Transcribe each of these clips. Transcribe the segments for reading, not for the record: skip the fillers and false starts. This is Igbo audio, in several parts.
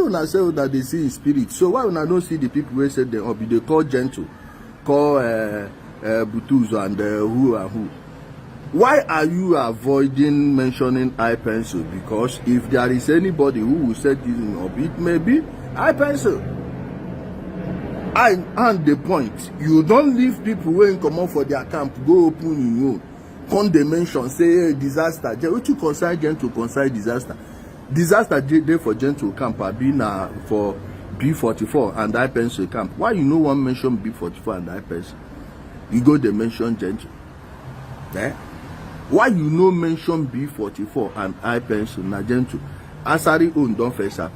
una say that they see in spirit. So why una don't see the people who said them up? They call gentle, call Butuzo and who and who. Why are you avoiding mentioning eye pencil? Because if there is anybody who will set this up, it may be eye pencil. And the point, you don't leave people when come up for their camp, go open in your own. They mention, say hey, disaster. What you consider gentle, consider disaster. Disaster day for gentle camp have been for B44 and eye pencil camp. Why you no one mention B44 and eye pencil? You go they mention gentle. Eh? Why you no mention B44 and eye pencil na gentle? Asari own don't face up.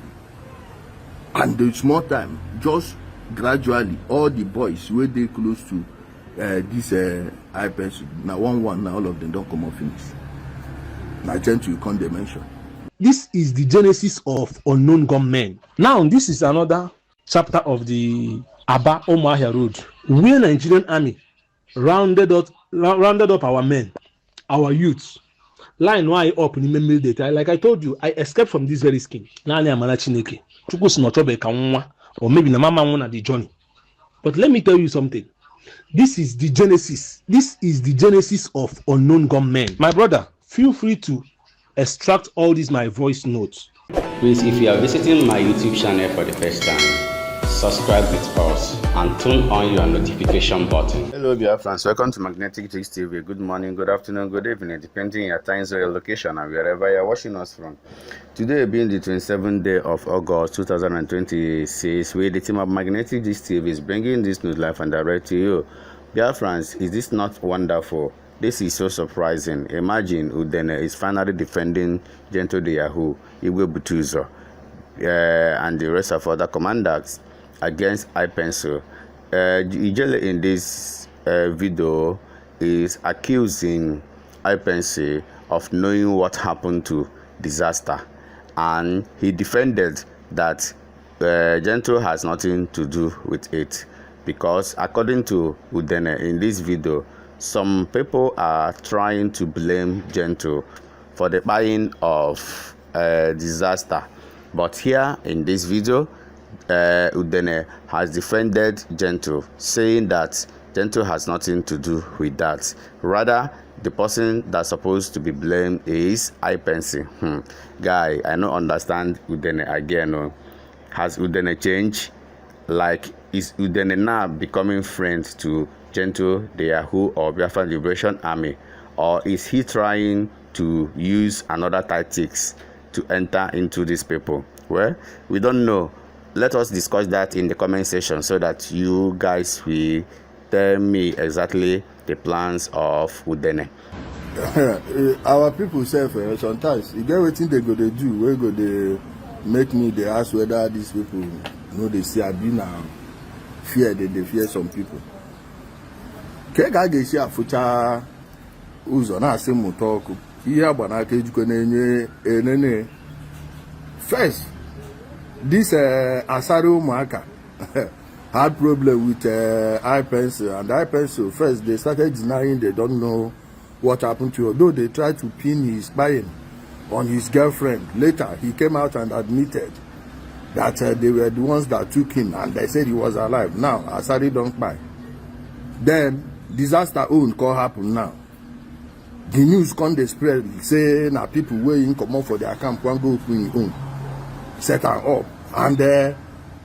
And the small time, just gradually, all the boys where they close to this eye pencil, now one, now all of them don't come off finish. Now gentle you can't mention. This is the genesis of unknown gunmen. Now, this is another chapter of the Aba Omahia Road, where Nigerian army rounded up our men, our youths. Line why up in the middle data. Like I told you, I escaped from this very scheme. Or maybe the mama won at the journey. But let me tell you something. This is the genesis. This is the genesis of unknown gunmen. My brother, feel free to extract all these my voice notes. Please, if you are visiting my YouTube channel for the first time, subscribe with us and turn on your notification button. Hello Biafrans, welcome to Magnetic Tricks TV. Good morning, good afternoon, good evening, depending on your time zone, your location, and wherever you are watching us from. Today being the 27th day of August 2026, where the team of Magnetic Tricks TV is bringing this news live and direct to you. Biafrans, is this not wonderful? This is so surprising. Imagine Udele is finally defending Gentle the Yahoo, Igwe Butuzo, and the rest of other commanders against eye pencil. Udele in this video is accusing eye pencil of knowing what happened to disaster, and he defended that Gentle has nothing to do with it, because according to Udele in this video, some people are trying to blame Gentle for the buying of disaster. But here in this video, Udele has defended Gentle, saying that Gentle has nothing to do with that. Rather, the person that's supposed to be blamed is eye pencil. Guy, I don't understand Udele again. No? Has Udele changed? Like, is Udele now becoming friends to Gentle the Yahoo or Biafra Liberation Army, or is he trying to use another tactics to enter into these people? Well, we don't know. Let us discuss that in the comment section so that you guys will tell me exactly the plans of Udele. Our people say sometimes you get what they go to do, where go they make me they ask whether these people know they see Abi now fear, they fear some people. Kega ga-esi afụcha ụzọ na-asị mmụta ọkụ ihe agba n'aka ejikọ na-enye enene. First, this asari ụmụaka had problem with eye pencil, and eye pencil first they started denying they don't know what happened to him, though they tried to pin his kpaing on his girlfriend. Later he came out and admitted that they were the ones that took him, and they said he was alive. Now asari don't buy. Then disaster own can happen now. The news come dey spread say na people wey in come for their camp wan go open own set am up, and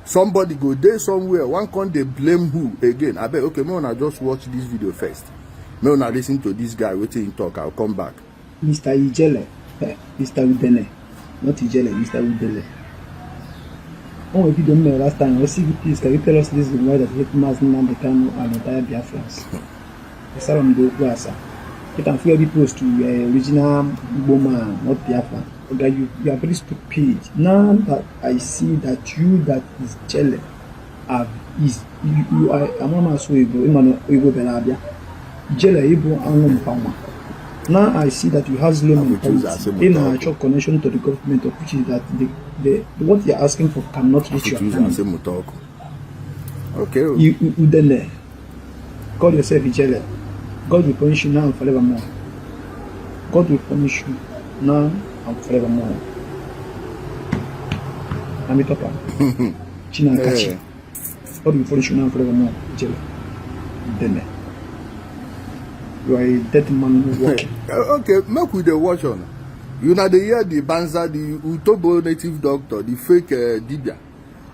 somebody go there somewhere one come dey blame who again. Abeg, okay, may una just watch this video first, may una listen to this guy wetin he talk. I'll come back. Mr. Udele, Mr. Udele, not Udele, Mr. Udele. Oh, if you don't know last time, please can you tell us this is why that Hitman's Nnamdi Kanu and entire Biafrans? You can feel the post to original woman, not Biafra. Okay, you are very stupid. Now that I see that you that is jealous you are a mama so you go Belabia. Jealous Igbo and Mpama. Now I see that you have slow mentality in a actual connection to the government, of which is that what you are asking for cannot reach your family. Okay. You Udele, call yourself Udele. God will punish you now and forevermore. God will punish you now and forevermore. Amitopa. China Kachi. What do you polish now for the more jail? Then you are a dead man who walking. Okay, make with the watch on. You know the year the Banza, the Utobo native doctor, the fake Dibia.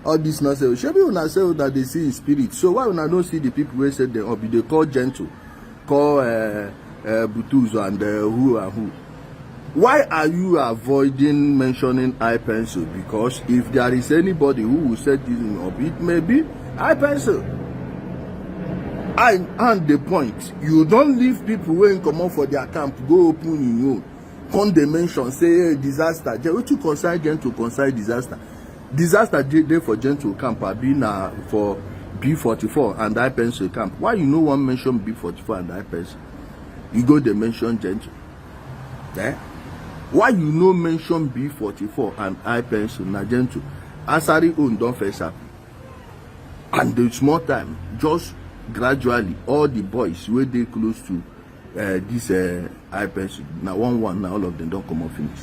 All this nonsense. Shebi una say that they see in spirit. So why una don't see the people who said they be they call gentle, call Butuzo and who and who? Why are you avoiding mentioning eye pencil? Because if there is anybody who will set this in up, it may be eye pencil. And the point, you don't leave people waiting come out for their camp, go open in you. Come they mention, say hey, disaster. What you consign them to consign disaster? Disaster day for gentle camp are being for B44 and eye pencil camp. Why you no one mention B44 and eye pencil? You go they mention gentle. Eh? Why you no mention B44 and eye pencil na gentle? Asari own don't face up. And the small time, just gradually all the boys where they close to this eye pencil. Now one now all of them don't come off finish.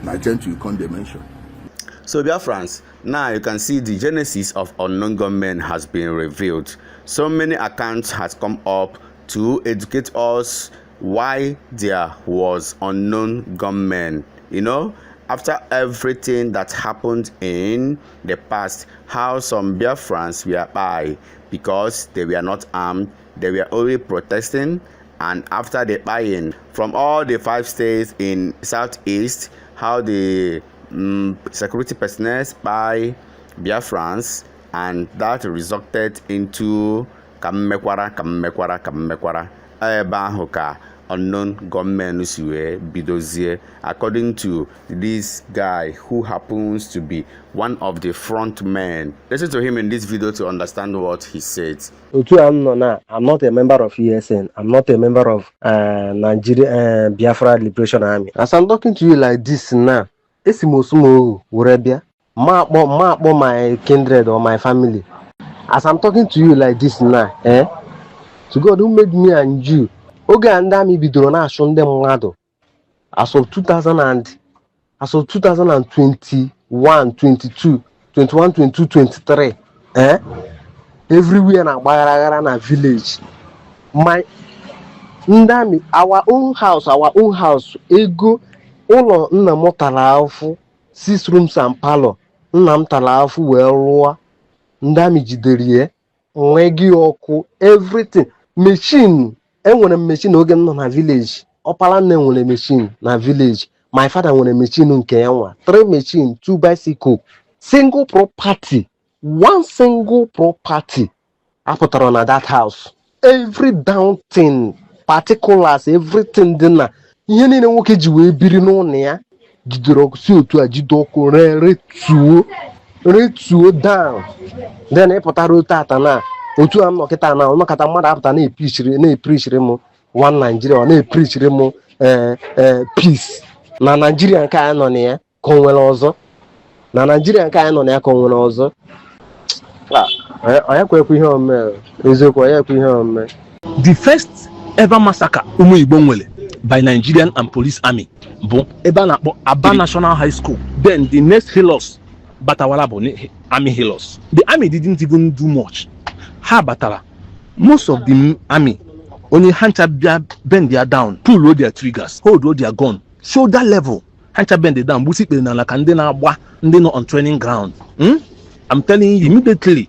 Now gentle you can't mention. So Biafrans, now you can see the genesis of unknown gunmen has been revealed. So many accounts has come up to educate us why there was unknown gunmen. You know, after everything that happened in the past, how some Biafrans were by because they were not armed, they were only protesting, and after the buying from all the 5 states in southeast, how the security personnel by Biafrans, and that resulted into kammekwara ebe ahụ ka unknown gunmen bidozie, according to this guy who happens to be one of the front men. Listen to him in this video to understand what he said. I'm not a member of ESN. I'm not a member of Nigerian Biafra Liberation Army. As I'm talking to you like this now, it's Urebia, my kindred or my family. As I'm talking to you like this now, to God who made me and you, Oga and Dami Bidrona shown them mado. As of 2021, 22, 21, 22, 23, everywhere na Bayaragara village. My Ndami, our own house, ego, all nna m tara 6 rooms and parlor. Nna m tara afụ wee rụọ. Ndami jidere nwegi ọkụ, everything. Machine, enwere machine oge m nọ na village. Ọpala nne nwere machine na village. My father nwere machine nke ya nwa. 3 machine, 2 bicycle. Single property. One single property. Apụtara na that house. Every down thing, particulars, everything dị na ihe niile nwoke ji wee biri n'ụlọ ya jidere ọkụ si otu a jide ọkụ retuo down. Then ịpụtara otu ata na otu a nnọkịta na ọnọkọta mmadụ apụta na-eprichiri m one Nigeria, ọ na-eprichiri m peace na Nigeria nke anyị nọ na ya ka o nwere ọzọ. Na Nigeria nke anyị nọ na ya ka o nwere ọzọ. The first ever massacre by Nigerian and police army Aba National High School. Then the next Hilos Batawala Army Hilos. The army didn't even do much. Batala. Most of the army only hunter bend their down, pull roll their triggers, hold roll their gun, shoulder level. Hunter bend it down, busy and they not on training ground. I'm telling you immediately.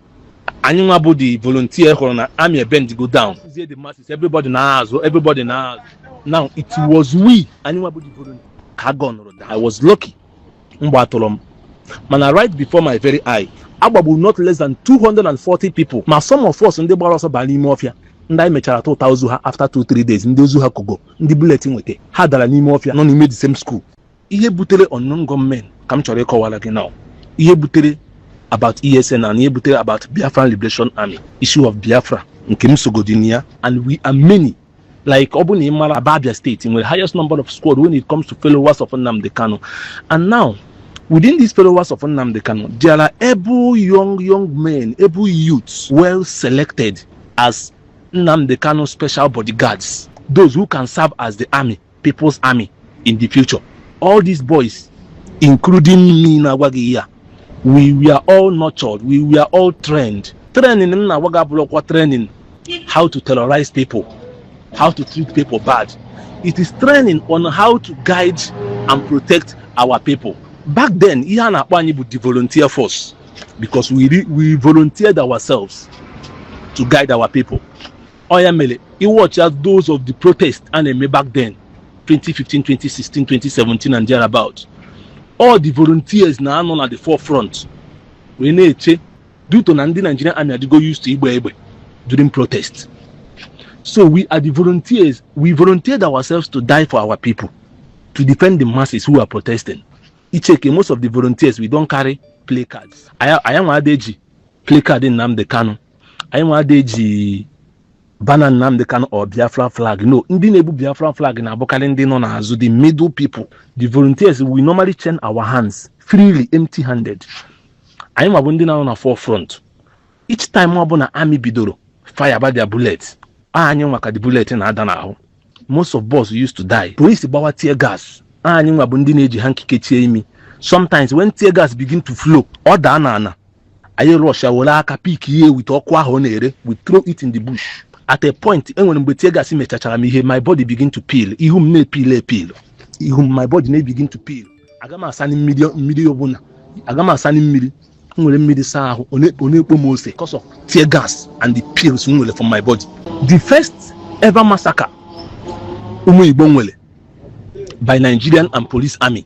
Anybody volunteer for an army bend to go down. The masses, everybody knows. Now it was we. Anybody volunteer. I was lucky. Man, right before my very eye, Ababu not less than 240 people. Now some of us in the bar also bani mafia. And I met her after 2-3 days. In those who have go, in the bulletin with it. Had a new mafia, non made the same school. Iye butere unknown gunmen. Come to recall again now. Iye butere about ESN and Yebute about Biafra Liberation Army, issue of Biafra in Kemsogodinia, and we are many, like Obuni Imara Ababia State, in the highest number of squad when it comes to followers of Nnamdi Kanu. And now, within these followers of Nnamdi Kanu, there are able young men, able youths, well selected as Nnamdi Kanu special bodyguards, those who can serve as the army, people's army in the future. All these boys, including me, Nawagi here, We were all nurtured, we were all trained. Training in our training, how to terrorize people, how to treat people bad. It is training on how to guide and protect our people. Back then, the volunteer force, because we volunteered ourselves to guide our people. Oyamele, you watch as those of the protest and back then, 2015, 2016, 2017, and thereabout. All the volunteers now known at the forefront. We need to due to Nigerian army go used to Igbo during protest. So we are the volunteers. We volunteered ourselves to die for our people, to defend the masses who are protesting. Most of the volunteers, we don't carry placards. I am Adeji placard in Nnamdi Kanu. I am Adeji banner Nnamdi Kanu or Biafra flag. No, Ndinebu Biafra flag in Abokalende non as the middle people. The volunteers, we normally chain our hands freely, empty-handed. I am Abundina on a forefront. Each time Wabona army bidoro fire by their bullets. The bullet in Adana. Most of us used to die. Police about tear gas. Sometimes when tear gas begin to flow, or danana, I rush a peak here with okwa honere, we throw it in the bush. At a point, when we tear gas my body begin to peel. My body may begin to peel. Agama sani medium. Agama sani midi. Because of tear gas and the pills from my body. The first ever massacre by Nigerian and police army,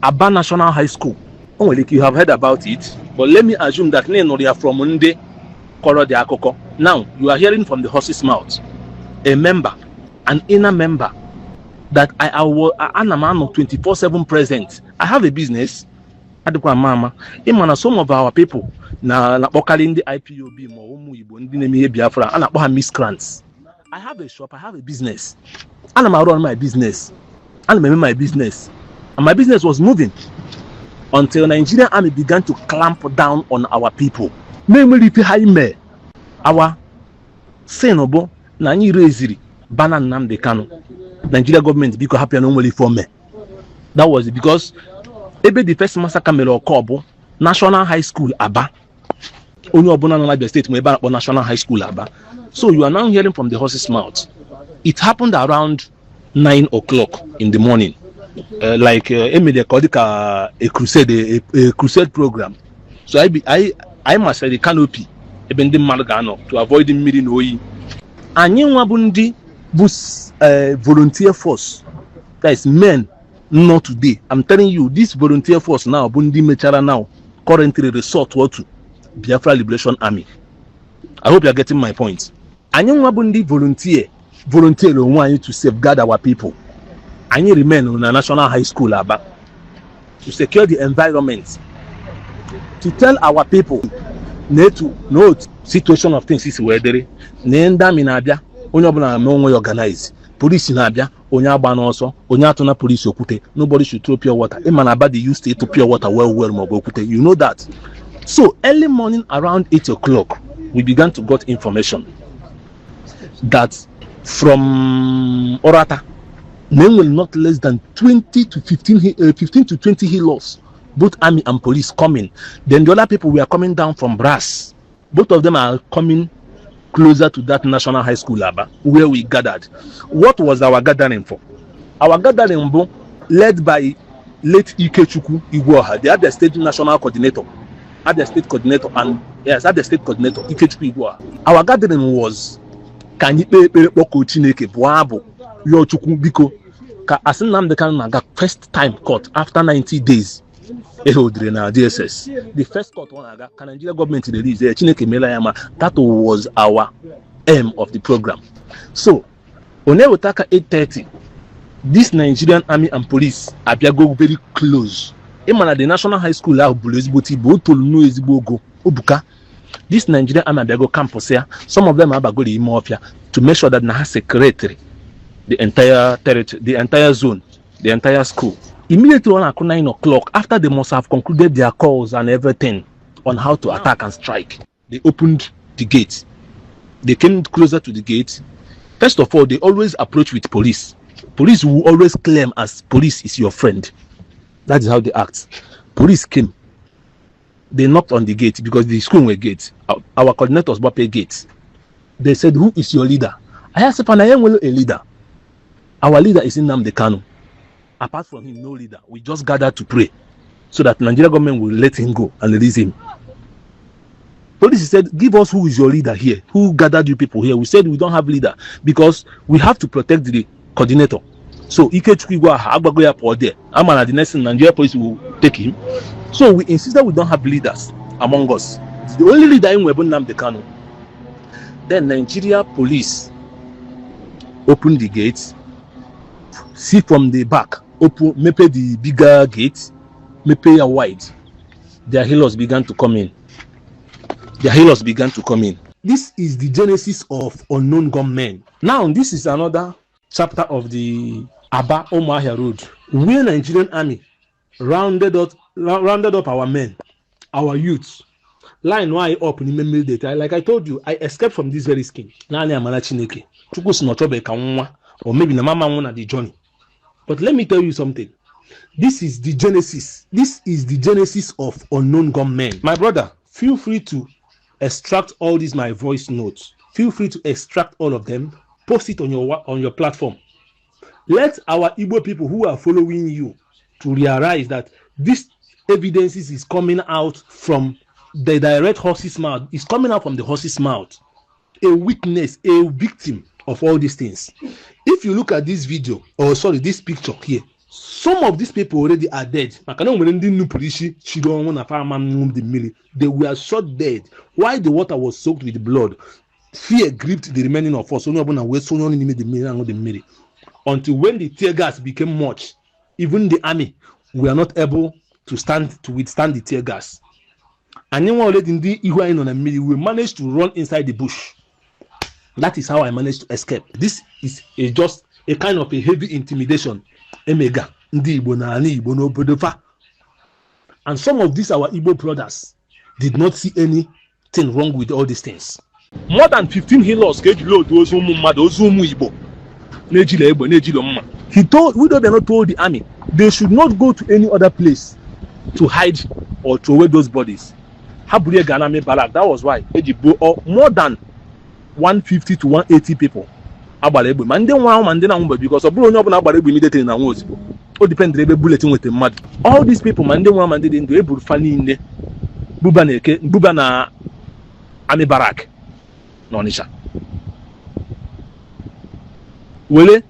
Aba National High School. You have heard about it, but let me assume that from Monday, now you are hearing from the horse's mouth, a member, an inner member, that I am a man of 24/7 present. I have a business. Some of our people na in the IPOB Biafra and miscreants. I have a shop, I have a business, and I'm run my business, and I'm my business, and my business was moving until Nigerian army began to clamp down on our people. Namely, our Senobo Nani Reziri Banan Nnamdi Kanu. Nigeria government because happy normally for me. That was it, because the first massacre melo Kobo National High School Aba. Only Obuna the state National High School Aba. So you are now hearing from the horse's mouth. It happened around 9 o'clock in the morning. Like Emily called it a crusade program. So I must say the canopy even the Malgano to avoid the meeting oi. And you wabundi bus volunteer force. That is men. Not today. I'm telling you, this volunteer force now, Bundi Mechara now, currently resort to Biafra Liberation Army. I hope you are getting my point. And you Bundi volunteer want you to safeguard our people. And you remain on a national high school Aba to secure the environment, to tell our people no situation of things is weather. Nenda minabia, onyobuna me organize. Police in Abia, Onyaba also, Onyatona police okute. Nobody should throw pure water. Emanaba they used to pure water mogokute. You know that. So early morning around 8 o'clock, we began to get information that from Orata, men will not less than 15 to 20 healers, both army and police coming. Then the other people were coming down from Brass. Both of them are coming closer to that national high school Aba, where we gathered. What was our gathering for? Our gathering led by late Ikechukwu Igwoha, the other state national coordinator, other state coordinator, and yes, other state coordinator Ikechukwu Igwoha. Our gathering was first time court after 90 days. The first court one Nigeria government release that was our aim of the program. So on 8:30, this Nigerian army and police go very close. The national high school this Nigerian army go campus here. Some of them are go the mafia to make sure that na secretary the entire territory, the entire zone, the entire school. Immediately on 9 o'clock, after they must have concluded their calls and everything on how to attack and strike, they opened the gate. They came closer to the gate. First of all, they always approach with police. Police will always claim as police is your friend. That is how they act. Police came. they knocked on the gate because the school were gate. Our coordinators were pay gates. They said, who is your leader? I asked if I am a leader. Our leader is in Nnamdi Kanu. Apart from him, no leader. We just gathered to pray so that Nigerian government will let him go and release him. Police said, give us who is your leader here. Who gathered you people here? We said we don't have leader because we have to protect the coordinator. So the next thing Nigeria police will take him. So we insisted we don't have leaders among us. The only leader in Nnamdi Kanu. Then Nigeria police opened the gates. See from the back, open, maybe the bigger gate, maybe a wide. Their healers began to come in. This is the genesis of unknown gunmen. Now, this is another chapter of the Aba Umuahia Road, where Nigerian army rounded up our men, our youths. Line why up in the data. Like I told you, I escaped from this very skin. Or maybe the mama won at the journey. But let me tell you something. This is the genesis. This is the genesis of unknown gunmen. My brother, feel free to extract all these my voice notes. Feel free to extract all of them. Post it on your platform. Let our Igbo people who are following you to realize that this evidence is coming out from the direct horse's mouth. It's coming out from the horse's mouth. A witness, a victim of all these things. If you look at this video, or sorry, this picture here, some of these people already are dead. They were shot dead. Why the water was soaked with blood? Fear gripped the remaining of us. Until when the tear gas became much, even the army were not able to withstand the tear gas. And then we managed to run inside the bush. That is how I managed to escape. This is just a kind of a heavy intimidation. And some of these our Igbo brothers did not see anything wrong with all these things. More than 15 healers he told we not told the army they should not go to any other place to hide or throw away those bodies. That was why more than 150 to 180 people because all depends on the bulletin with the mud. All these people buba na army barrack n'Onitsha. Wele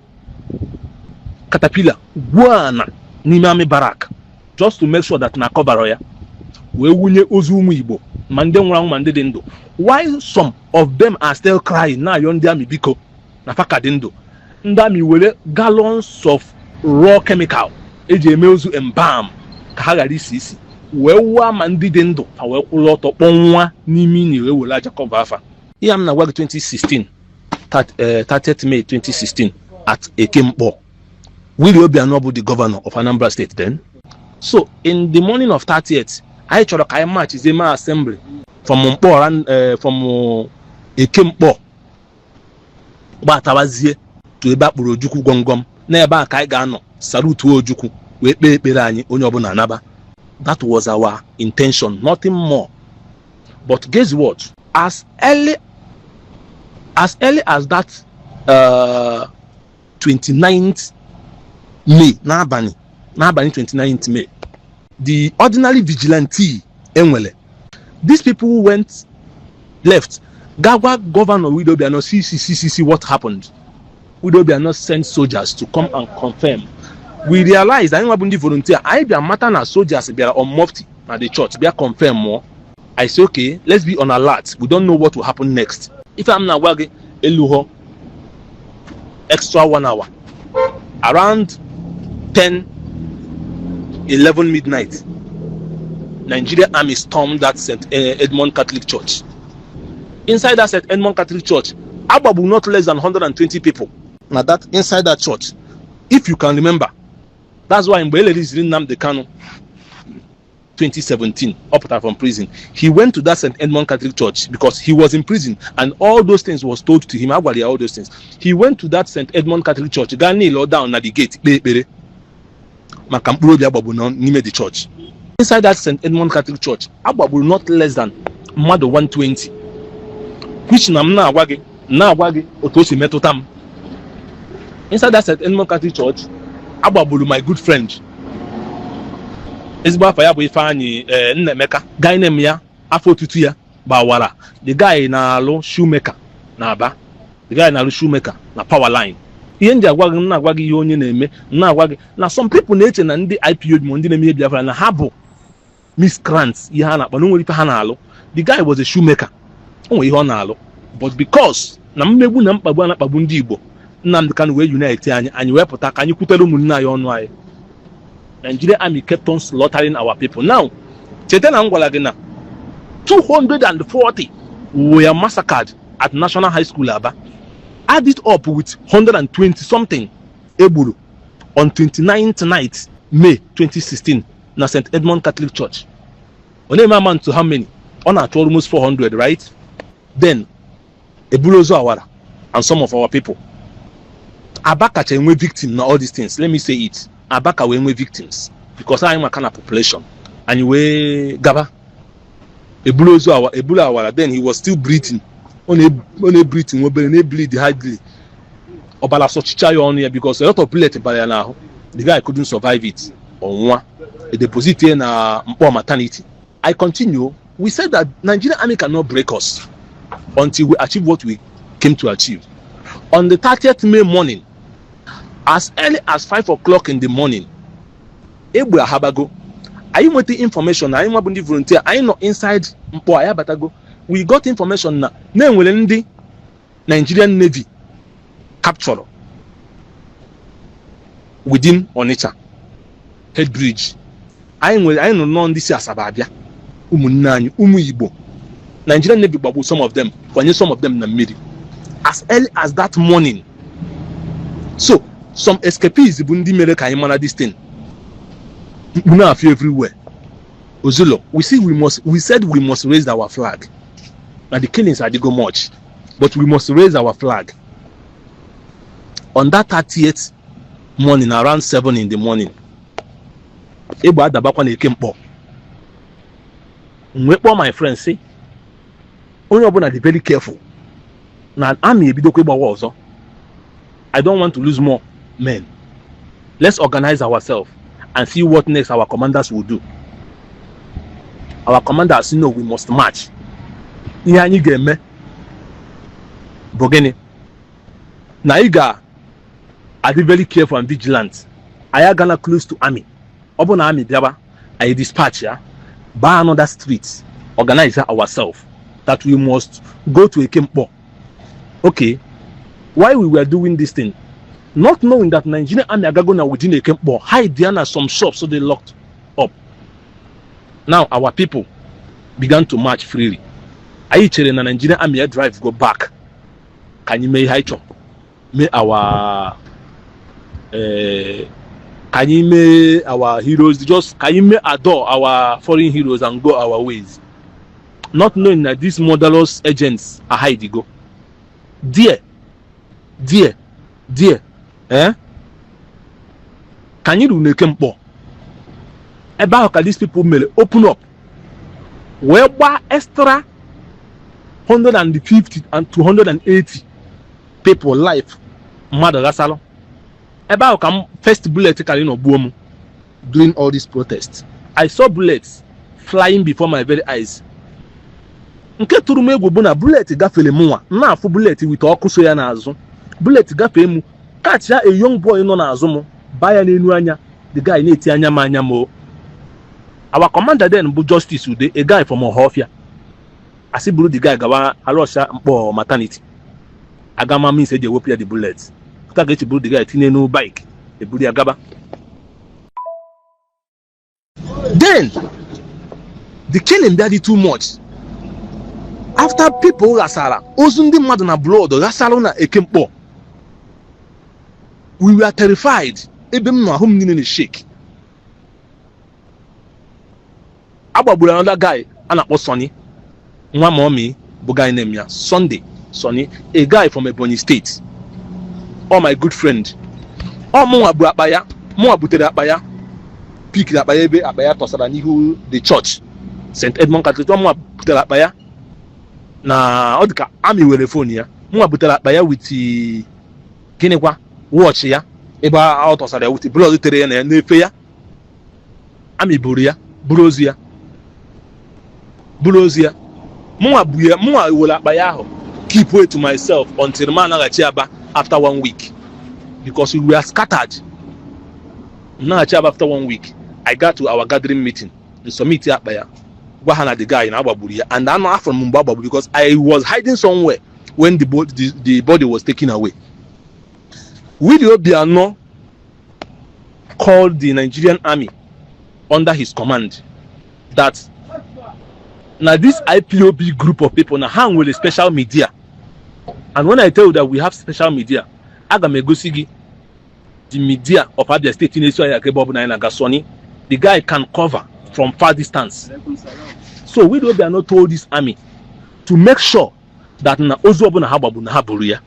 caterpillar guana n'ime army barrack just to make sure that na cover ya we wunye ozu umu Igbo mande nwara mande dị ndụ. Why some of them are still crying na yon army biko na faka dị ndụ. Ndị army were gallons of raw chemical eji eme ozu embalm ka ha ghara isi isi wee wa ma ndị dị ndụ ha wee kwụrụ ọtọ kpọnwa n'ime ini wee were aja cover afa. Ihe m na gwa gị 2016 30th May 2016 at Ekempo. Willie Obiano bụ the governor of Anambra State then. So in the morning of 30th, I chọrọ ka anyị march Zema assembly from Ekempo gbatawazie to ebe akpụrụ Ojukwu gwọngwọm na ebe a ka anyị ga-anọ salute Ojukwu wee kpee ekpere anyị onye ọbụla anaba. That was our intention, nothing more. But guess what? As early as that 29th May, n'abalị 29th May, the ordinary vigilante enwele, these people went left. Gawa Governor Willie Obiano see what happened. Willie Obiano sent soldiers to come and confirm. We realized that when the volunteer, I be a matter na soldiers be on mufti at the church, be a confirm more. I say okay, let's be on alert. We don't know what will happen next. If I'm not working, eluho extra 1 hour around 10-11 midnight. Nigerian army stormed that St. Edmund Catholic Church. Inside that St. Edmund Catholic Church, Ababu not less than 120 people. Now that inside that church, if you can remember, that's why in Nnamdi Kanu 2017, up from prison, he went to that St. Edmund Catholic Church because he was in prison and all those things was told to him. All those things. He went to that St. Edmund Catholic Church. Gani law down at the gate. The church. inside that St. Edmund Catholic Church, agbagburu not less than mmadụ 120, which na m na-agwa gị otu o si metụta m. Inside that St. Edmund Catholic Church, agbagburu my good friend, ezigbo afa ya bụ Ifeanyị Nnemeka, guy name ya afọ otutu ya gbawara. The guy na-alụ shoemaker na Aba, the guy na-alụ shoemaker na power line. Ihe ndị agwa gị, m na-agwa gị ihe onye na-eme, m na-agwa gị na some people na-eche na ndị IPOB ma ndị na-eme ihe Biafra na ha bụ miscreants, ihe ha na-akpa na nwere ife ha na-alụ. The guy was a shoemaker, o nwere ihe ọ na-alụ, but because na mmegbu na mkpagbu a na-akpagbu ndị Igbo, Nnamdi Kanu wee unite anyị wee pụta ka anyị kwutere ụmụnne anyị ọnụ anyị. Nigerian army kept on slaughtering our people. Now, cheta na m gwara gị na 240 were massacred at National High School Aba. Add it up with 120 something egburu on 29th night May 2016 na St. Edmund Catholic Church. Only amount to how many? On at almost 400, right? Then Ebulozo Awara and some of our people. Abaka chenwe victim na all these things. Let me say it. Abaka we victims because I am a kind of population. And we Gaba Ebulozo Awara, then he was still breathing. Only breathing, we bleed hardly. Obala Sochichayo on here because a lot of bullets by now. The guy couldn't survive it. On one, a deposit in maternity. I continue. We said that Nigerian army cannot break us until we achieve what we came to achieve. On the 30th May morning, as early as 5 o'clock in the morning, Ebu Habago, I went the information. I am a volunteer. I know inside Mpoaya Batago. We got information na ndị Nigerian Navy captured within Onitsha head bridge. I know none this Asababia, Umunani, Igbo. Nigerian Navy babu some of them, some of them na mmiri. As early as that morning. So some escapees bundi mere ka imana this thing. Una fear everywhere. Ozulo, we said we must raise our flag. Now the killings are go much, but we must raise our flag. On that 30th morning, around 7 in the morning, Ebu Adabakwa Nekempo. My friends say, only open be very careful. Now army also. I don't want to lose more men. Let's organize ourselves and see what next our commanders will do. Our commanders know we must march. Ihe game Bogene. Naiga are very careful and vigilant. I are gonna close to army. Obona army biaba. I dispatch ya. Buy another street. Organize ourselves. That we must go to a Kempo. Okay. Why we were doing this thing? Not knowing that Nigerian army are gonna within a Kempo. Hide there some shops so they locked up. Now our people began to march freely. I chere na Nigerian army drive go back. Can you make high chop? May our heroes just can you make adore our foreign heroes and go our ways? Not knowing that these murderous agents are hiding go. Dear, can you do the campo? About these people may open up. Where extra 150 and 280 people life mother gasalo about come first bullet boom during all these protests. I saw bullets flying before my very eyes. Nke turu me egwu na bullet gafele mwa na afu bullet with okuso ya na azu bullet gafe mu catch a young boy no na azu mu baya na enu anya the guy na eti anya ma anya mo. Our commander then bu Justice Ude, a guy from Ohofia. I see the guy gawa alosha mpo maternity. Agama means they will play the bullets. After get to the guy tine no bike, the budi agaba. Then the killing daddy too much. After people rasara, ozundi mad na blood, rasala na ekempo. We were terrified. Even my home didn't shake. Ababu another guy, Anakpo Sonny. One mommy, guy named ya Sunday, Sonny, a guy from Ebonyi State. Oh, my good friend. Oh, Moabu Abaya, Moabu Abaya. pick akpa ya ebe akpa ya tọsara n'ihu the church St. Edmund Catholic. Mụnwa butere akpa ya na ọ dịka Army were phone ya. Mụnwa butere akpa ya with gịnịkwa watch ya ebe ọ tọsara ya with blood tere ya na n'efe ya. Army buru ya buru ozu ya mụnwa were akpa ya ahụ keep it to myself until man naghachi Aba after 1 week because we were scattered. Naghachi Aba after 1 week, I got to our gathering meeting in submit akpa ya gwa ha na the guy na agbagburu ya, and I know from mgbe agbagburu because I was hiding somewhere when the body was taken away. Willie Obiano called the Nigerian army under his command that now this IPOB group of people now hang with a special media, and when I tell you that we have special media, Agamegosigi, the media of Abia State in Israel, the guy can cover from far distance. So we not told this army to make sure that na ozu na hababu na haburia.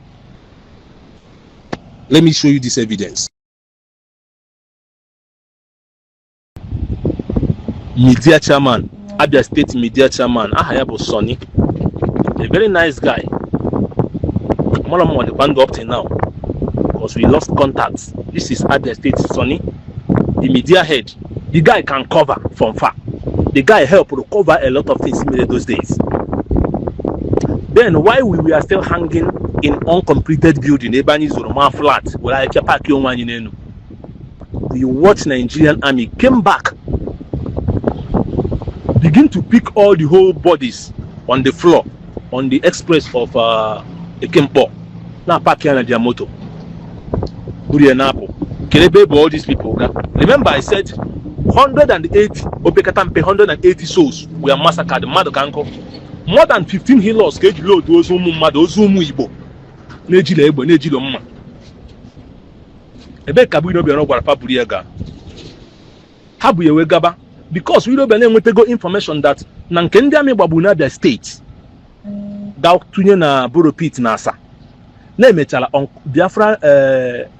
Let me show you this evidence. Media chairman, Abia State media chairman, Ahayabo Sonny, a very nice guy. I'm band up till now because we lost contact. This is Abia State Sonny, the media head. The guy can cover from far. The guy helped to cover a lot of things in those days. Then while we were still hanging in uncompleted building, Ebani Zoroma flat, where I kept parking one in the watch Nigerian army came back, begin to pick all the whole bodies on the floor, on the express of Ekempo. Now parking on their motor. All these people. Remember I said 180 souls were massacred. More than 15 healers cage load those who those who Igbo. Nejile Igbo, Nejilo Mma. Ebe kabu no be no gwara Paburiega. Habu yewe gaba because we don't be nwetego information that na nke ndị amị gbagbu na Abia State ga tunye na Boro Pit na Asa. Na emechala on Biafra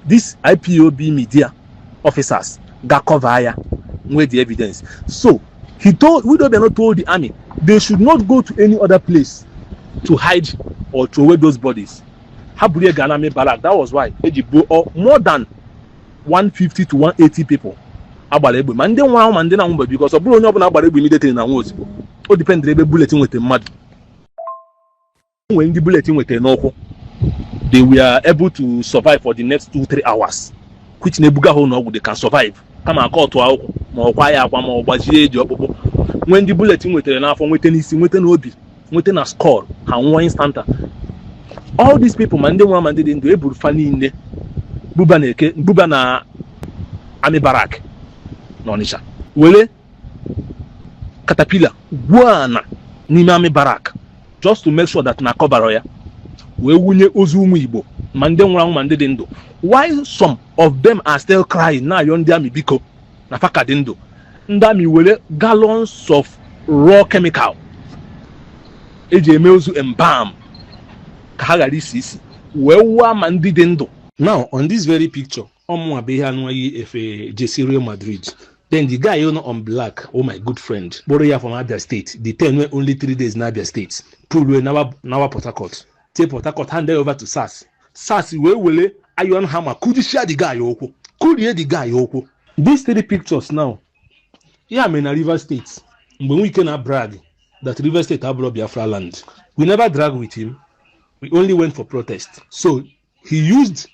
this IPOB media officers ga cover ya with the evidence. So he told not told the army they should not go to any other place to hide or throw away those bodies. Haburie Ganame Barak. That was why more than 150 to 180 people. Abalebe man den wa man den na mba because oburu onye obuna abalebe immediately na nwa ozigbo. O depend ebe bulletin wete mmadu. When the bulletin wete n'okwu, they were able to survive for the next 2-3 hours, which nebuga ho no they can survive. Kama court akwụkwọ ma ọkwa ya akwa ma ọgbajie eji ọkpụkpụ. When the bulletin wetere n'afọ nwete n'isi nwete n'obi nwete na score ha nwa instanta. All these people man den wa man den do eburu fa niile buba na army barrack n'Ọnịcha wele caterpillar gwana n'ime army barrack just to make sure that na cover ya wee wunye ozu ụmụ Igbo ma ndị nwụrụ anwụ ma ndị dị ndụ. While some of them are still crying na ayọ ndị amị biko na faka dị ndụ, ndị amị were gallons of raw chemical eji eme ozu embalm ka ha ghara isi isi wee wụọ ma ndị dị ndụ. Now on this very picture ọmụ abịa anụghị efe jesi Real Madrid. Then the guy on black, oh my good friend, Boroya from Abia State. The 10 were only 3 days in Abia State. Pulu now Port Harcourt. Take Port Harcourt, hand over to SAS. SAS will iron hammer. Could you share the guy Yoko? Could you hear the guy Yoko? These 3 pictures now. Yeah, I'm in a River State. When we cannot brag that River State have Biafra land. We never dragged with him. We only went for protest. So he used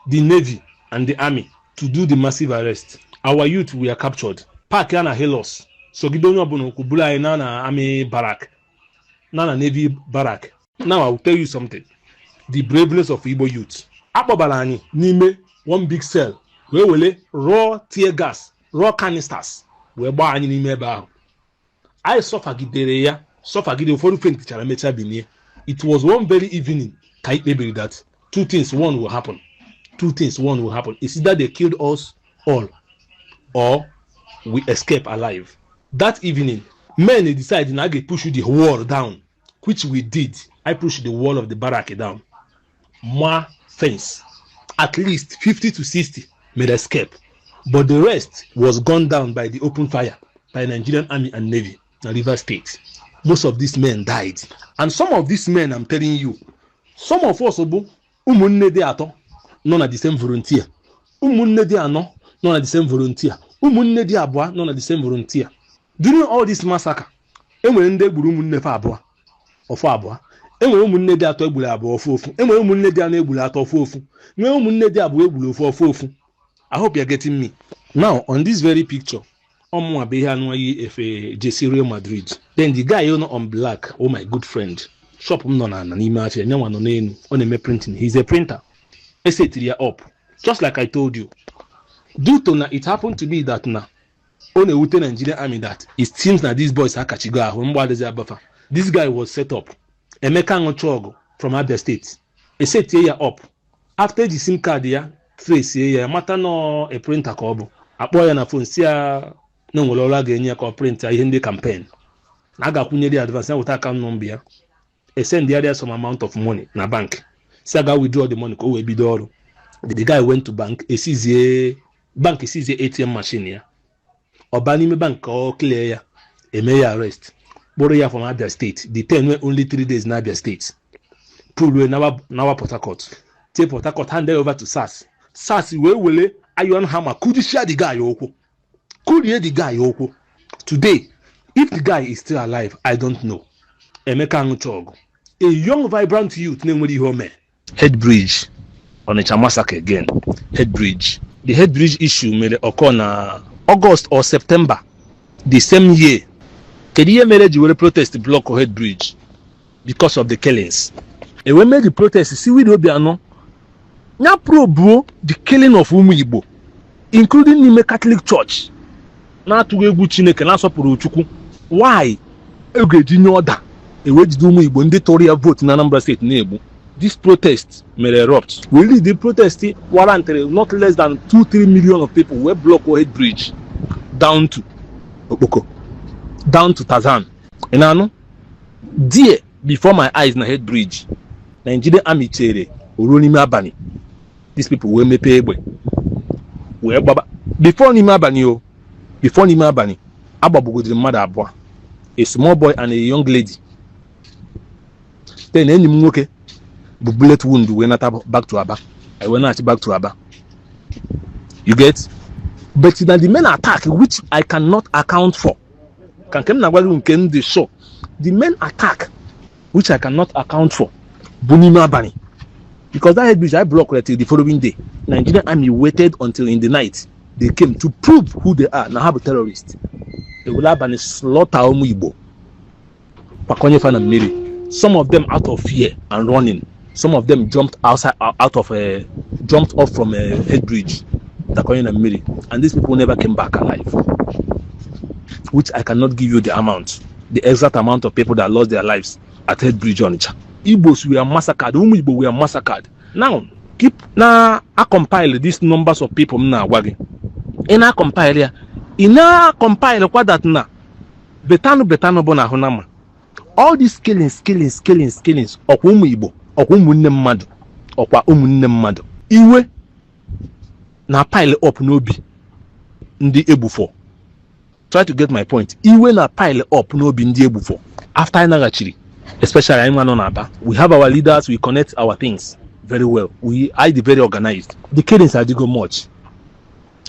the Navy and the Army to do the massive arrest. Our youth were captured. Park na Helos. So Gidonyo Bono Kubula na Army barrack. Nana Navy barrack. Now I will tell you something. The braveness of Igbo youth. Apobalani Nime one big cell. Where will raw tear gas, raw canisters. Where ba any nime ba. I suffer gidereya. Suffer gide for faint charamecha bini. It was one very evening. Kite maybe that 2 things one will happen. 2 things one will happen. It's either they killed us all, or we escape alive. That evening, men decided to push the wall down, which we did. I pushed the wall of the barrack down. More fence, at least 50 to 60 made escape. but the rest was gunned down by the open fire by Nigerian Army and Navy in Rivers State. Most of these men died. And some of these men, I'm telling you, some of us, umunne de ato, none of the same volunteer. Umunne de ano, none of the same volunteer. Umunne de abwa, none of the same volunteer. During all this massacre, enwere ndị egburu ụmụnne fa abụọ ọfọ abụọ, enwere ụmụnne dị atọ egburu abụọ ofu ofu, enwere ụmụnne dị anọ egburu atọ ofu ofu, enwere ụmụnne dị abụọ egburu ofu ofu. I hope you're getting me. Now, on this very picture, JC Real Madrid. Then the guy on black, oh my good friend, shop on printing. He's a printer. I set it up. Just like I told you. Due to it happened to be that now on a Nigerian army that it seems that these boys are Kachiga. This guy was set up. Emeka Ngochogo from Abia State. I set here up. After the SIM card here, trace here, matter no a printer kobo. Akpoya na phone sia no ngolola genye ko printer ihe ndị campaign. Naga kunye the advance na without account number. I send the other some amount of money na bank. Saga withdraw the money ko we bido. The guy went to bank. He sees a ATM machine here. Obanime bank or clear ya. A may arrest. Borrow ya from Abia State. The 10 were only 3 days in Abia State. Pull away now Port Harcourt. Take Port Harcourt, hand it over to SAS. SAS will iron hammer. Could you share the guy Yoko? Could you hear the guy Yoko? Today, if the guy is still alive, I don't know. Emeka Ngochogo, a young vibrant youth named Home. Head bridge on a massacre again. Head bridge. The head bridge issue may occur in August or September the same year. Kediye made you protest the block of head bridge because of the killings. And when made the protest, see we do be ano. Nya probe the killing of Igbo, including Nime Catholic Church. Na tuwegu Chineke na sopuru Chukwu. Why? Egeji order. Ewe di Igbo ndị Toria vote na Anambra State na Egbu. This protest may erupt. We lead the protest warranted not less than 2-3 million of people were block head bridge down to Okpoko, down to Tazan. And I know, dear before my eyes na head bridge, Nigerian army chere Urunimi Abani. These people will me pay before Nima Abani, before Nima Abani, Ababu the mother abwa, a small boy and a young lady. Then any muke, bullet wound we not back to Aba. I went not back to Aba. You get? But now the men attack, which I cannot account for. Can the show. The men attack, which I cannot account for. Bunima Abani. Because that head bridge I blocked until the following day. Nigerian army waited until in the night. They came to prove who they are. Now have a terrorist. They will have a slaughter Igbo. Some of them out of fear and running. Some of them jumped off from a head bridge. And these people never came back alive. Which I cannot give you the amount. The exact amount of people that lost their lives at head bridge on Icha. Igbos were massacred. Igbo were massacred. Now, I compile these numbers of people now. In a compile here, what that now? Betano bona honama. All these killings. Okwu Igbo, okwu munne mmadu, okwa umunne mmadu. Iwe na pile up n'obi ndi egbufo. Try to get my point. Iwe na pile up n'obi ndi egbufo. After I nagachiri. Especially we have our leaders, we connect our things very well. We are very organized. The killings are go much.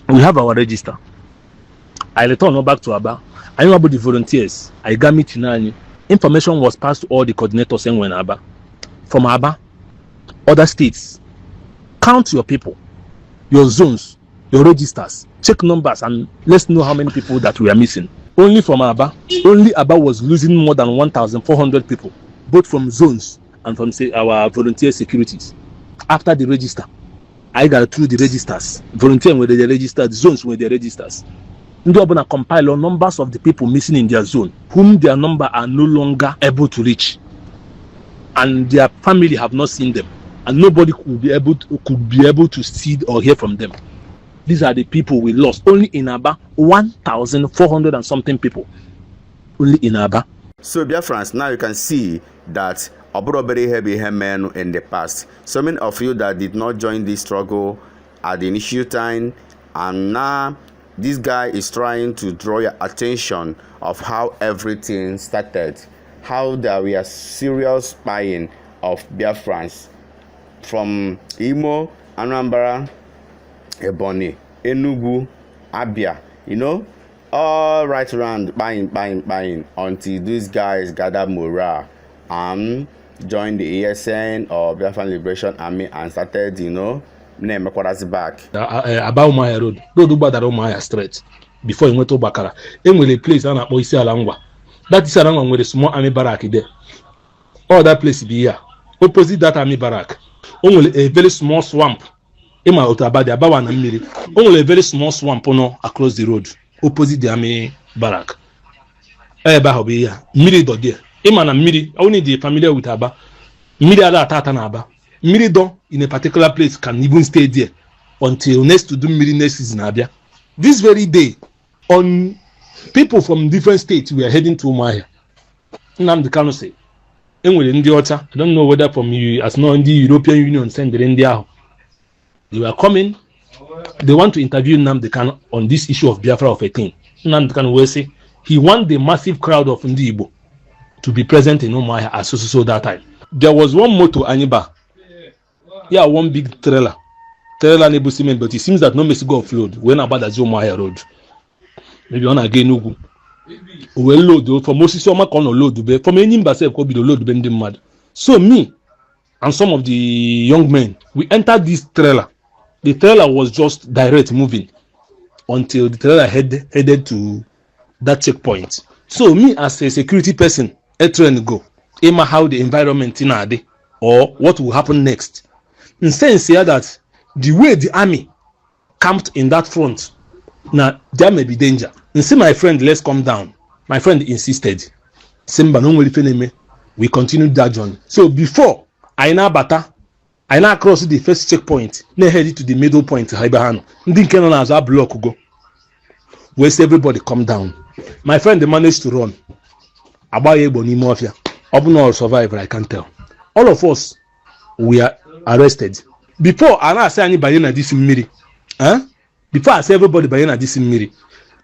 We have our register. I return back to Aba. I know about the volunteers. I got me to information was passed to all the coordinators in Aba. From Aba, other states. Count your people, your zones, your registers, check numbers, and let's know how many people that we are missing. Only from Aba, was losing more than 1,400 people, both from zones and from our volunteer securities. After the register, I got through the registers, volunteering with the registers, zones with the registers. Ndị ọbụla compile numbers of the people missing in their zone, whom their number are no longer able to reach, and their family have not seen them, and nobody could be able to see or hear from them. These are the people we lost. Only in Aba, 1,400 and something people. Only in Aba. So, dear friends, now you can see that Oborobere heavy men in the past. So many of you that did not join this struggle at the initial time And now this guy is trying to draw your attention of how everything started, how there were serious spying of Biafrans from Imo, Anambra, Ebonyi, Enugu, Abia, you know, all right around buying until these guys gather morale and joined the ASN or Biafran Liberation Army and started, you know, name back. About Umuahia Road, road gbadara Umuahia Street before you went to Bakara. A place a na-akpọ Isiala. That Isiala nwere small army barrack there. All that place be here. Opposite that army barrack, only a very small swamp. Ima Otabadi Abawa na mmiri. Only a very small swamp no across the road, opposite the army barrack. Eba hobi here. Mmiri do there. Ima na mmiri. Only the familiar with Aba. Mmiri ada atata na Aba. Mmiri do in a particular place can even stay there until next to do mmiri next season Abia. This very day, on people from different states we are heading to Umuahia. Nnamdi Kanu say, enwere ndị ọcha, I don't know whether from you as no in the European Union send ndị ahụ. They were coming, they want to interview Nnamdi Kanu on this issue of Biafra of a thing. Nnamdi Kanu will say he want the massive crowd of Ndi Igbo to be present in Umuahia as so that time. There was one motor Aniba. Yeah, one big trailer Nebu cement, but it seems that no message go offload when about the Umuahia Road. Maybe on again Ugu. Well load for most summer can load from any myself could be the load bending mad. So me and some of the young men, we entered this trailer. The trailer was just direct moving until the trailer headed to that checkpoint. So me as a security person, I try to go aim how the environment in Ade or what will happen next. In sense here that the way the army camped in that front, now there may be danger. And say, my friend, let's come down. My friend insisted. Simba no we continued that journey. So before I now cross the first checkpoint, now headed to the middle point, Haibahano. Didn't can on as a block go. Where's everybody come down? My friend they managed to run. Abaye Boni Mafia. Obuno survivor, I can tell. All of us we are arrested. Before I say anybody na this mmiri. Before I say everybody by na this mmiri.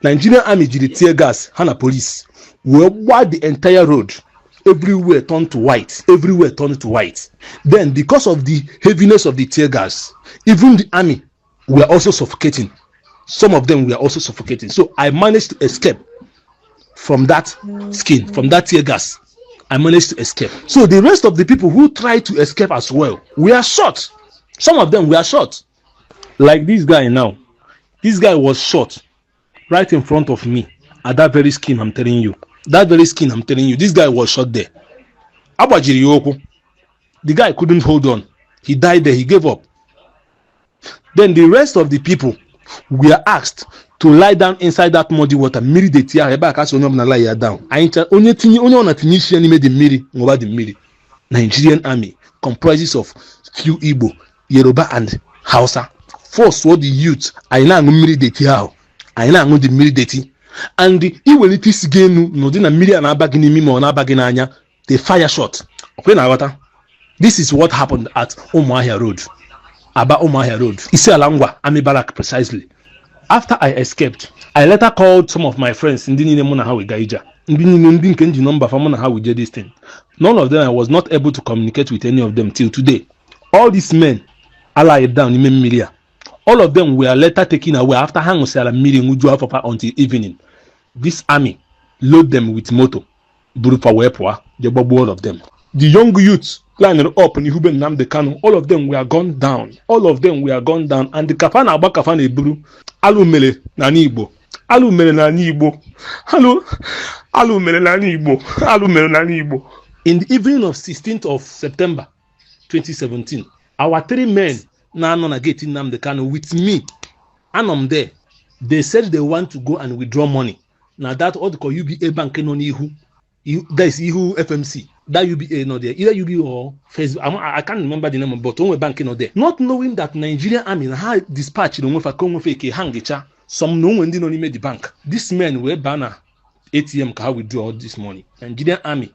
Nigerian army did tear gas, Hana police. We wide the entire road. Everywhere turned to white. Everywhere turned to white. Then, because of the heaviness of the tear gas, even the army were also suffocating. Some of them were also suffocating. So I managed to escape from that skin, from that tear gas. I managed to escape. So the rest of the people who tried to escape as well were shot. Some of them were shot. Like this guy now. This guy was shot right in front of me at that very skin I'm telling you. That very skin I'm telling you. This guy was shot there. Abajiri Yoko. The guy couldn't hold on. He died there. He gave up. Then the rest of the people were asked to lie down inside that muddy water. Miri de tia eba akaso onye na lie down. Onye ona tinyishi ani made the miri over the miri. Nigerian army comprises of few Igbo, Yoruba and Hausa. Force what the youth I na miri de tia. I na the miri de tia. And the iweliti sigenu no di na miri na abagini mimo na abagina anya. They fire shot. Okay na water. This is what happened at Umuahia Road. About Umuahia Road. Isialangwa Army Barrack precisely. After I escaped, I later called some of my friends. Number how we did this thing. None of them I was not able to communicate with any of them till today. All these men allied down in Media. All of them were later taken away after hang meeting until evening. This army load them with motor. All of them. The young youths lining up in Huben Nnamdi Kanu, all of them were gone down. All of them were gone down. And the kafana aba kafana eburu. Alumele nani Igbo. Alumele nani Igbo. Alumele nani Igbo. Alumele nani Igbo. In the evening of 16th of September 2017, our three men na gate in Nnamdi Kanu with me, and I'm there. They said they want to go and withdraw money. Now that all the UBA bank no Yahoo. That is Yahoo FMC. That UBA not there. Either UBA or Facebook. I can't remember the name, but only bank not there. Not knowing that Nigerian army had dispatched some no one didn't only made the bank. These men were banner ATM can withdraw all this money. Nigerian army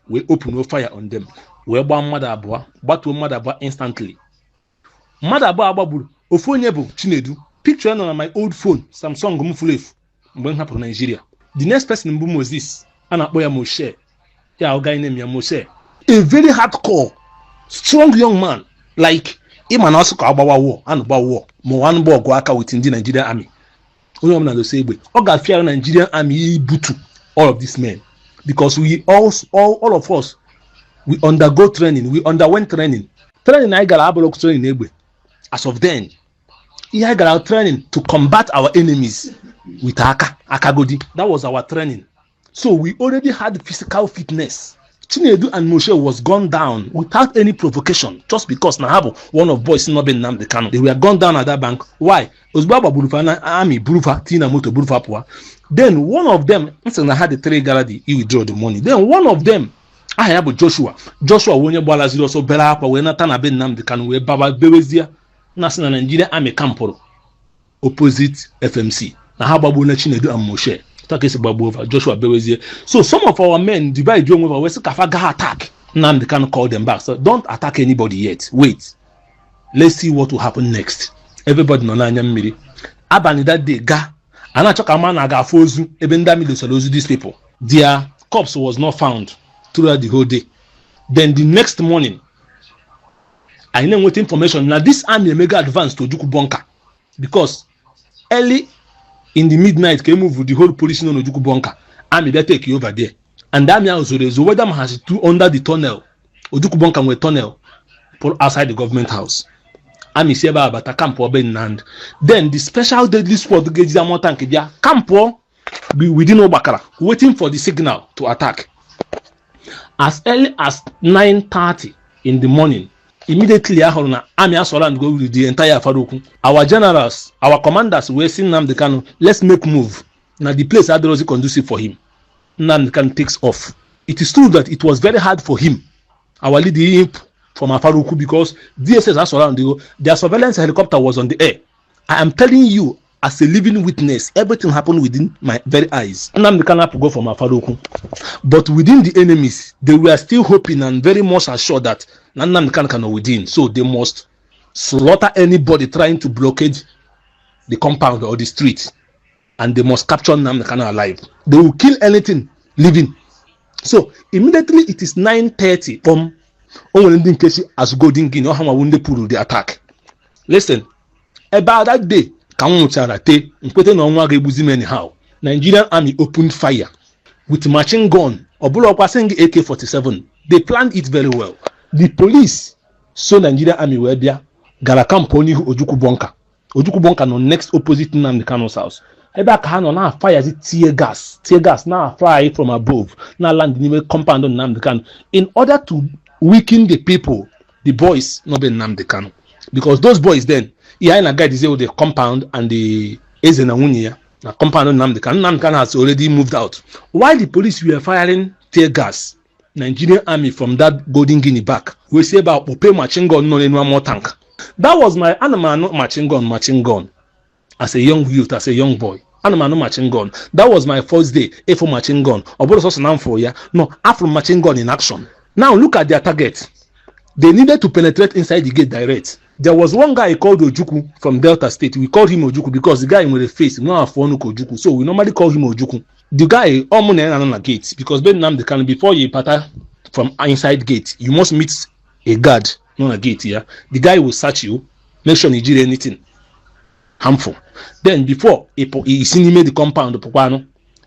will open no fire on them. We ban Madabwa, but we Madabwa instantly. Madabwa Ababul, Ofonyebu, Chinedu, picture on my old phone, Samsung Mufulef, when happened Nigeria. The next person in Boom was this, Anaboya Moshe. Yeah, a guy named Moshe. A very hardcore, strong young man, like him and also about war and about war. Moan Bogwaka within the Nigerian army. Only one to say, I got fear Nigerian army butu all of these men. Because we all of us, we undergo training, we underwent training. Training I got a training as of then. I got our training to combat our enemies with Akagodi. That was our training. So we already had physical fitness. Chinedu and Moshe was gone down without any provocation, just because Nahabo, one of boys not been named the canon. They were gone down at that bank. Why? Osbaba Burufana army Burufa, Tina Moto Burufapua. Then one of them, I had the 3 galadi, he withdraw the money. Then one of them, I have Joshua. Joshua when you bala zero so bela pa when Natana ben nam the canon we Baba Bewezia, National Nigerian Army Camporo, opposite FMC. Nahaba Buna Chinedu and Moshe. Joshua Bewezie. So some of our men divide young over West Kafaga attack. Now they can't call them back. So don't attack anybody yet. Wait. Let's see what will happen next. Everybody know Miri. Abani that day ga. And I talk a man aga fozu. Even that these people. Their corpse was not found throughout the whole day. Then the next morning, I know what information. Now this army mega advance to Juku Bunker. Because early in the midnight, came move with the whole police in Ojuku Bunker. Army they take you over there. And that means the weather has to under the tunnel. Ojuku Bunker with tunnel outside the government house. Army say about a camp or and then the special deadly squad gauge the tank there camp be within Obakara, waiting for the signal to attack. As early as 9:30 in the morning, immediately army and go with the entire Farouk. Our generals, our commanders were saying Nnamdi Kanu, let's make move. Now the place had was conducive for him. Nnamdi Kanu takes off. It is true that it was very hard for him. Our leading from Afaruku because DSS has around their surveillance helicopter was on the air. I am telling you, as a living witness, everything happened within my very eyes. Nnamdi Kanu go from Afaruku. But within the enemies, they were still hoping and very much assured that Nnamdi Kanu cannot within. So they must slaughter anybody trying to blockade the compound or the street. And they must capture Nnamdi Kanu alive. They will kill anything living. So immediately it is 9:30 from Onwendin Keshi as Golden Guinea or Hamawunde Puru the attack. Listen, about that day, anyhow, Nigerian army opened fire with machine gun or AK-47. They planned it very well. The police saw Nigerian army were there. Galakamponi Ojuku Bunker. Ojuku Bunker no next opposite Nnamdi Kanu's house. Eba Kano now fires it tear gas now fly from above. Now land in the compound on Nnamdi Kanu in order to weaken the people, the boys, not be Nnamdi Kanu. Because those boys then, a guy is the compound and the Ezenawunia, the compound on Nnamdi Kanu. Nnamdi Kanu has already moved out. While the police were firing tear gas, Nigerian army from that Golden Guinea back, we say about Ope machine gun, no one more tank. That was my animal machine gun. As a young youth, as a young boy. Animal machine gun. That was my first day, A4 machine gun. No, Afro machine gun in action. Now look at their target. They needed to penetrate inside the gate direct. There was one guy called Ojuku from Delta State. We called him Ojuku because the guy with a face, no Ojuku. So we normally call him Ojuku. The guy almost on the gate because before you patter from inside gate, you must meet a guard on a gate here. The guy will search you, make sure you do anything harmful. Then before he see the compound,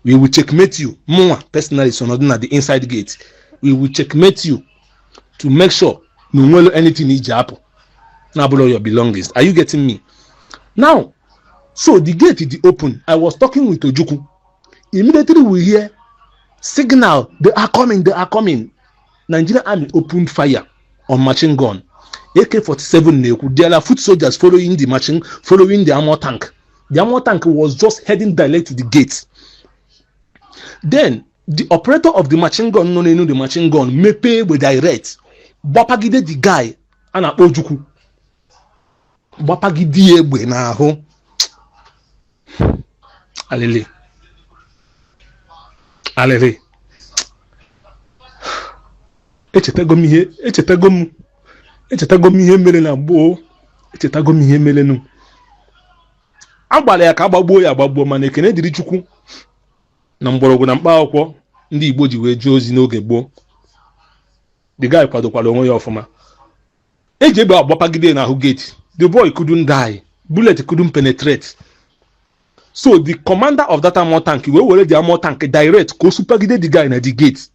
we will checkmate you. More personally, so not at the inside gate. We will checkmate you to make sure no matter anything needs to happen. Now below your belongings. Are you getting me? Now, so the gate is open. I was talking with Ojuku. Immediately we hear signal. They are coming. Nigerian army opened fire on machine gun. AK-47. There are foot soldiers following the armor tank. The armor tank was just heading direct to the gate. Then the operator of the machine gun, the machine gun, mepe with direct. Bapagide the guy, and a Ojuku. Bapagide ebwe na ho. Alele. Echetagom ihe mere na gboo. Echetagom ihe mere nu. agbara ya ka agbagbuo ya agbagbuo, mana ekene dịrị Chukwu na mgbọrọgwụ na mkpa akwụkwọ ndị Igbo ji wee jee ozi n'oge gboo. The guy kwadokwara onwe ya ọfụma. Eji egbe agbapagide n'ahụ gate. The boy couldn't die. Bullet couldn't penetrate. So the commander of that armor tank wee were the armor tank direct ka o supagide the guy na the gate.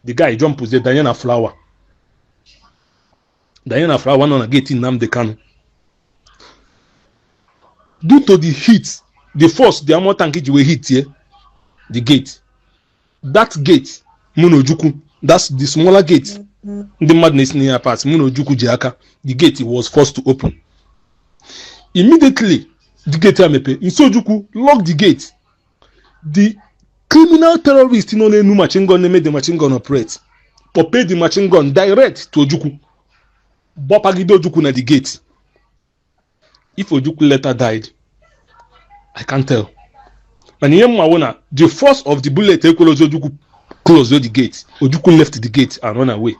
The guy jump the Diana flower. Diana flower nọ na gate Nnamdi Kanu. Due to the heat, the force the armor tank ji wee hit here, the gate. That gate, Munojukwu, that's the smaller gate. The madness near pass, Munojukwu Jiaka, the gate was forced to open. Immediately, the gate amepe. Nsojukwu locked the gate. The criminal terrorist in only new machine gun made the machine gun operate. Poped the machine gun direct to Ojukwu. Bopagido Ojukwu na the gate. If Ojukwu later died, I can't tell. And the force of the bullet Ojukwu closed the gate. Ojukwu left the gate and ran away.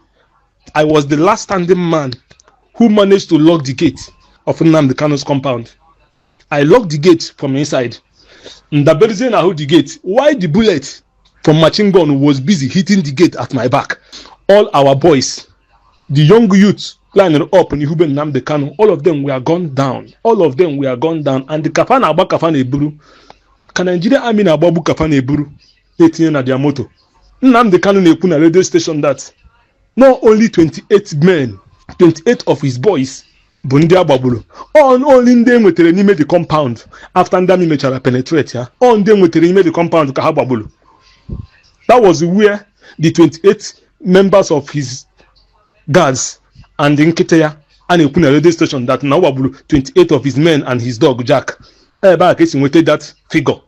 I was the last standing man who managed to lock the gate of Nnamdi Kanu's compound. I locked the gate from inside. Ndaberize na hold the gate. While the bullet from machine gun was busy hitting the gate at my back. All our boys, the young youths lining up in Ihube Nnamdi Kanu, all of them were gone down. All of them were gone down. And the kafana agba kafana eburu. Ka Nigerian army na agbabu kafana eburu. Etinye na their moto. Nnamdi Kanu na-ekwu na radio station that not only 28 men, 28 of his boys, Bundi Ababulo, only ndị enwetere n'ime the compound after ndị amị mechara penetrate ya, all ndị enwetere n'ime the compound ka ha gbagbulu. That was where the 28 members of his guards and the nkịtị ya a na-ekwu na radio station that na gbagbulu 28 of his men and his dog Jack. Ebe a ka esi nweta that figure.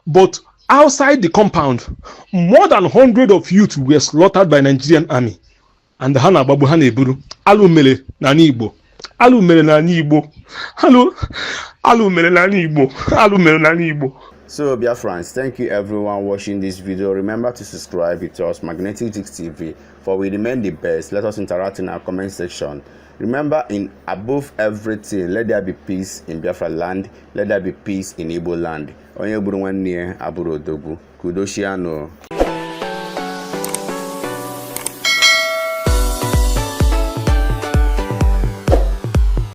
But outside the compound, more than 100 of youth were slaughtered by Nigerian army. And ha na-agbagbu ha na-eburu. Alụ mere na Igbo. Alụ mere na Igbo. Alụ mere na Igbo. Alụ mere na Igbo. So Biafrans, thank you everyone watching this video. Remember to subscribe to us, Magnetic Gist TV, for we remain the best. Let us interact in our comment section. Remember, in above everything, let there be peace in Biafra land. Let there be peace in Igbo land. Onye buru nwanne ya aburu odogwu. Kudoshiano.